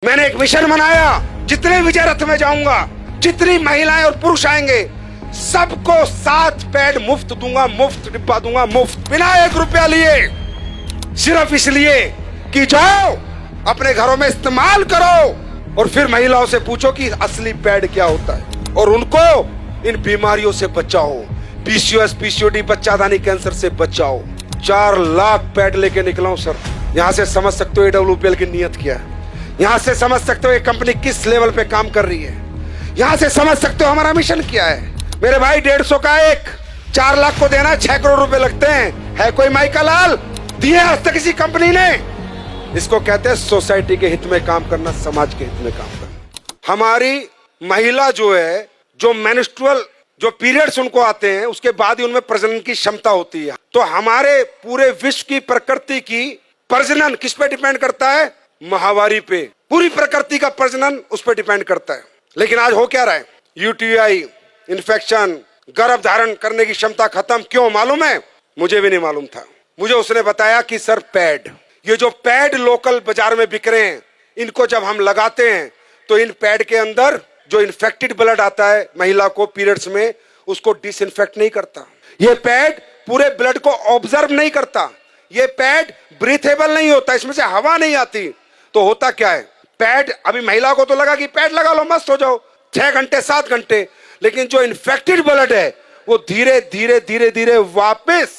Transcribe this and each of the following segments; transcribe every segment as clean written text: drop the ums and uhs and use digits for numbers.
मैंने एक मिशन बनाया, जितने विजय रथ में जाऊंगा, जितनी महिलाएं और पुरुष आएंगे, सबको 7 पैड मुफ्त दूंगा, मुफ्त डिब्बा दूंगा, मुफ्त, बिना 1 रुपया लिए, सिर्फ इसलिए कि जाओ अपने घरों में इस्तेमाल करो और फिर महिलाओं से पूछो कि असली पैड क्या होता है और उनको इन बीमारियों से बचाओ, पीसीओएस, पीसीओडी, बच्चादानी कैंसर से बचाओ। 4 लाख पैड लेके निकला हूं सर। यहां से समझ सकते हो AWPL की नीयत क्या है, यहां से समझ सकते हो ये कंपनी किस लेवल पे काम कर रही है, यहां से समझ सकते हो हमारा मिशन क्या है। मेरे भाई 150 का एक, 4 लाख को देना 6 करोड़ रुपए लगते हैं। है कोई माई का लाल दिए आज तक किसी कंपनी ने? इसको कहते हैं सोसाइटी के हित में काम करना, समाज के हित में काम करना। हमारी महिला जो है, जो मेंस्ट्रुअल जो पीरियड्स उनको आते हैं, उसके बाद ही उनमें प्रजनन की क्षमता होती है। तो हमारे पूरे विश्व की प्रकृति की प्रजनन किस पे डिपेंड करता है? माहवारी पे। पूरी प्रकृति का प्रजनन उस पर डिपेंड करता है। लेकिन आज हो क्या रहा है? यूटीआई, इन्फेक्शन, गर्भ धारण करने की क्षमता खत्म। क्यों मालूम है? मुझे भी नहीं मालूम था। मुझे उसने बताया कि सर पैड, ये जो पैड लोकल बाजार में बिक रहे हैं, इनको जब हम लगाते हैं तो इन पैड के अंदर जो इन्फेक्टेड ब्लड आता है महिला को पीरियड्स में, उसको डिसइंफेक्ट नहीं करता। ये पैड पूरे ब्लड को ऑब्जर्व नहीं करता। ये पैड ब्रीथेबल नहीं होता, इसमें से हवा नहीं आती। तो होता क्या है? पैड, अभी महिला को तो लगा कि पैड लगा लो मस्त हो जाओ, 6 घंटे 7 घंटे, लेकिन जो इन्फेक्टेड ब्लड है वो धीरे धीरे धीरे धीरे वापस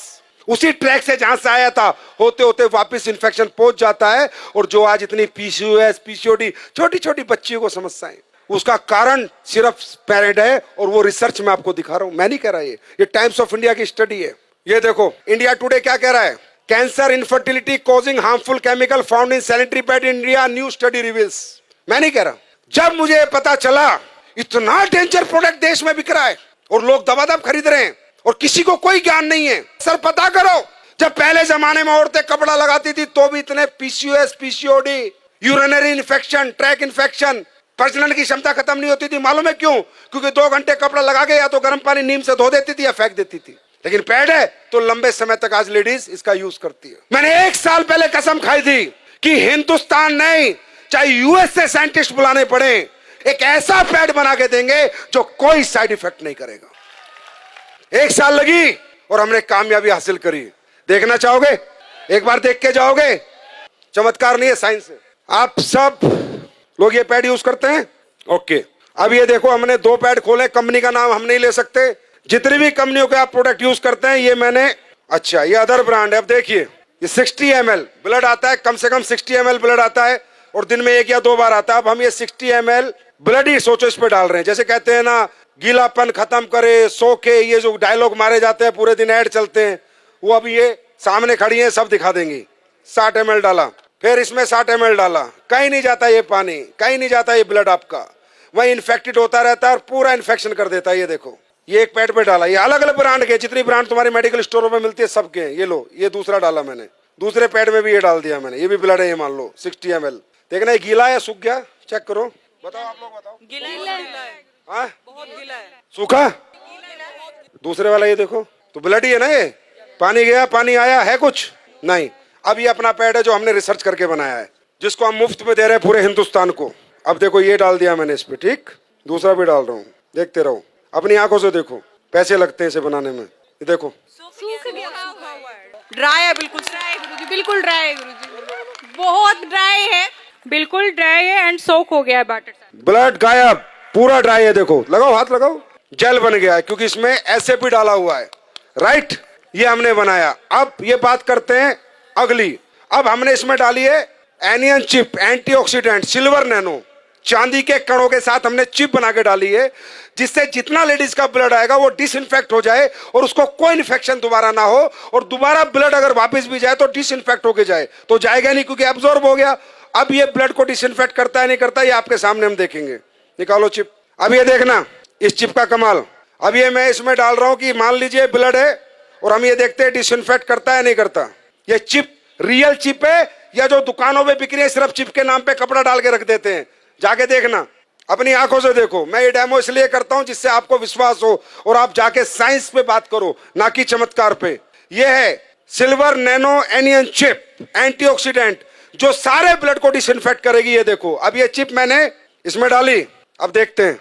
उसी ट्रैक से जहां से आया था होते होते वापस इन्फेक्शन पहुंच जाता है। और जो आज इतनी पीसीओएस, पीसीओडी, छोटी छोटी बच्चियों को समस्याएं, उसका कारण सिर्फ पैड है। और वो रिसर्च में आपको दिखा रहा हूं, मैं नहीं कह रहा, ये टाइम्स ऑफ इंडिया की स्टडी है। ये देखो इंडिया टुडे क्या कह रहा है? Cancer, infertility causing harmful chemical found in sanitary pad in India, new study reveals. मैं नहीं कह रहा। जब मुझे पता चला इतना डेंजर प्रोडक्ट देश में बिक रहा है और लोग दबादब खरीद रहे हैं और किसी को कोई ज्ञान नहीं है, सर पता करो, जब पहले जमाने में औरतें कपड़ा लगाती थी तो भी इतने PCOS, PCOD, urinary infection, track infection, प्रजनन की क्षमता खत्म नहीं होती थी। मालूम है क्यों? क्योंकि 2 घंटे कपड़ा लगा के या तो गर्म पानी नीम से धो देती थी या फेंक देती थी। लेकिन पैड है तो लंबे समय तक आज लेडीज इसका यूज करती है। मैंने 1 साल पहले कसम खाई थी कि हिंदुस्तान नहीं, चाहे यूएस से साइंटिस्ट बुलाने पड़े, एक ऐसा पैड बना के देंगे जो कोई साइड इफेक्ट नहीं करेगा। 1 साल लगी और हमने कामयाबी हासिल करी। देखना चाहोगे? एक बार देख के जाओगे। चमत्कार नहीं है, साइंस है। आप सब लोग ये पैड यूज करते हैं? ओके, अब ये देखो हमने 2 पैड खोले, कंपनी का नाम हम नहीं ले सकते। जितनी भी कंपनियों के आप प्रोडक्ट यूज करते हैं, ये मैंने, अच्छा ये अदर ब्रांड है। अब देखिए ये 60 ml ब्लड आता है, कम से कम 60 ml ब्लड आता है और दिन में 1 या 2 बार आता है। अब हम ये 60 ml ब्लड ही सोचो इस पे डाल रहे हैं। जैसे कहते हैं ना, गीलापन खत्म करे, सो के, ये जो डायलॉग मारे जाते हैं, पूरे दिन ऐड चलते हैं, वो अभी ये सामने खड़ी है, सब दिखा देंगी। 60 ml डाला, फिर इसमें 60 ml डाला, कहीं नहीं जाता ये पानी, कहीं नहीं जाता ये ब्लड आपका, वही इन्फेक्टेड होता रहता है और पूरा इन्फेक्शन कर देता है। ये देखो ये एक पैड पे डाला, ये अलग अलग ब्रांड के, जितनी ब्रांड तुम्हारे मेडिकल स्टोरों में मिलती है सबके। ये लो, ये दूसरा डाला मैंने, दूसरे पैड में भी ये डाल दिया मैंने, ये भी ब्लड है, ये मान लो 60 ml। देखना ये गीला है सूख गया, चेक करो, बताओ आप लोग बताओ। गीला है, हाँ बहुत गीला है। सूखा? दूसरे वाला ये देखो तो ब्लड ही है ना, ये पानी गया पानी आया है कुछ नहीं। अब ये अपना पैड है जो हमने रिसर्च करके बनाया है, जिसको हम मुफ्त में दे रहे हैं पूरे हिंदुस्तान को। अब देखो ये डाल दिया मैंने इस पे, ठीक, दूसरा भी डाल रहा हूँ, देखते रहो, अपनी आंखों से देखो, पैसे लगते हैं इसे बनाने में। ये देखो ड्राई है, बिल्कुल ड्राई है गुरुजी, बिल्कुल ड्राई है गुरुजी, बहुत ड्राई है, बिल्कुल ड्राई है एंड सोक हो गया है वाटर से। ब्लड गायब, पूरा ड्राई है। देखो लगाओ, हाथ लगाओ, जेल बन गया है क्योंकि इसमें ऐसे भी डाला हुआ है, राइट, ये हमने बनाया। अब ये बात करते हैं अगली। अब हमने इसमें डाली है anion chip, antioxidant, silver nano, चांदी के कणों के साथ हमने चिप बना के डाली है, जिससे जितना लेडीज का ब्लड आएगा वो डिसइंफेक्ट हो जाए और उसको कोई इन्फेक्शन दोबारा ना हो, और दोबारा ब्लड अगर वापस भी जाए तो डिसइंफेक्ट होके जाए। तो जाएगा नहीं क्योंकि एब्जॉर्ब हो गया। अब ये ब्लड को डिसइंफेक्ट करता है नहीं करता, ये आपके सामने हम देखेंगे। निकालो चिप। अब ये देखना इस चिप का कमाल। अब ये मैं इसमें डाल रहा हूं कि मान लीजिए ब्लड है और हम ये देखते हैं डिसइंफेक्ट करता है नहीं करता। ये चिप रियल चिप है या जो दुकानों में बिक रही है सिर्फ चिप के नाम पे कपड़ा डाल के रख देते हैं? जाके देखना, अपनी आंखों से देखो। मैं ये डेमो इसलिए करता हूं जिससे आपको विश्वास हो और आप जाके साइंस पे बात करो, ना कि चमत्कार पे। ये है silver nano anion chip antioxidant, जो सारे ब्लड को डिसइंफेक्ट करेगी। ये देखो, अब ये चिप मैंने इसमें डाली, अब देखते हैं।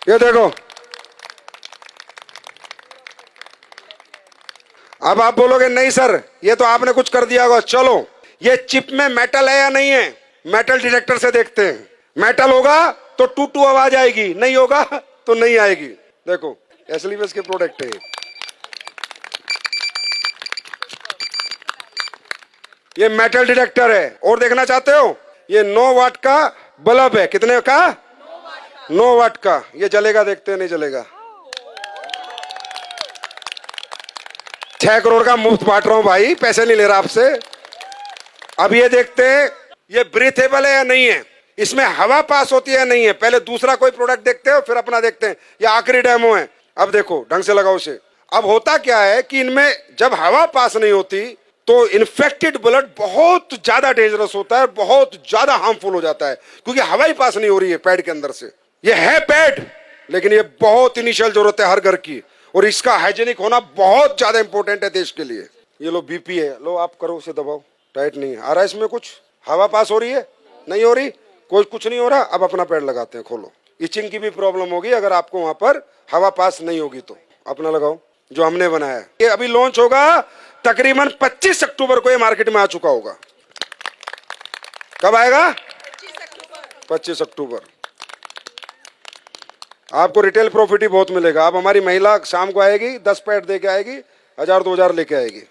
ये देखो, अब आप बोलोगे नहीं सर ये तो आपने कुछ कर दिया होगा। चलो ये चिप में मेटल है या नहीं है, मेटल डिटेक्टर से देखते हैं। मेटल होगा तो टू टू आवाज आएगी, नहीं होगा तो नहीं आएगी। देखो एसलीवेस के प्रोडक्ट है ये मेटल डिटेक्टर है। और देखना चाहते हो, ये 9 वाट का बल्ब है। कितने का? 9 वाट का। ये जलेगा, देखते हैं नहीं जलेगा। 6 करोड़ का मुफ्त बांट रहा हूं भाई, पैसे नहीं ले रहा आपसे। अब ये देखते हैं ये ब्रीथेबल है या नहीं है, इसमें हवा पास होती है या नहीं है। पहले दूसरा कोई प्रोडक्ट देखते हो फिर अपना देखते हैं। ये आखिरी डेमो है। अब देखो ढंग से लगाओ इसे। अब होता क्या है कि इनमें जब हवा पास नहीं होती तो इन्फेक्टेड ब्लड बहुत ज्यादा डेंजरस होता है, बहुत ज्यादा हार्मफुल हो जाता है, क्योंकि हवा ही पास नहीं हो रही है पैड के अंदर से। ये है पैड, लेकिन ये बहुत इनिशियल जरूरत है हर घर की, और इसका हाइजीनिक होना बहुत ज्यादा इंपॉर्टेंट है देश के लिए। ये लो बीपी है, लो आप करो, उसे दबाओ। टाइट नहीं है, आ रहा है इसमें कुछ? हवा पास हो रही है? नहीं हो रही? कोई कुछ नहीं हो रहा। अब अपना पैड लगाते हैं, खोलो। इचिंग की भी प्रॉब्लम होगी अगर आपको वहां पर हवा पास नहीं होगी तो। अपना लगाओ जो हमने बनाया है। ये अभी लॉन्च होगा तकरीबन 25 अक्टूबर को, ये मार्केट में आ चुका होगा। कब आएगा? 25 अक्टूबर। आपको रिटेल प्रॉफिट ही बहुत मिलेगा। अब हमारी महिला शाम को आएगी, 10 पैड दे के आएगी, 1000-2000 लेके आएगी।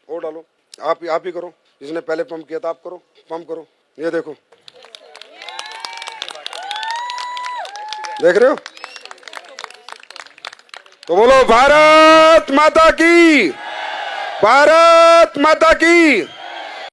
और डालो, आप ही करो, जिसने पहले पंप किया था आप करो, पंप करो। ये देखो, देख रहे हो? तो बोलो भारत माता की, भारत माता की।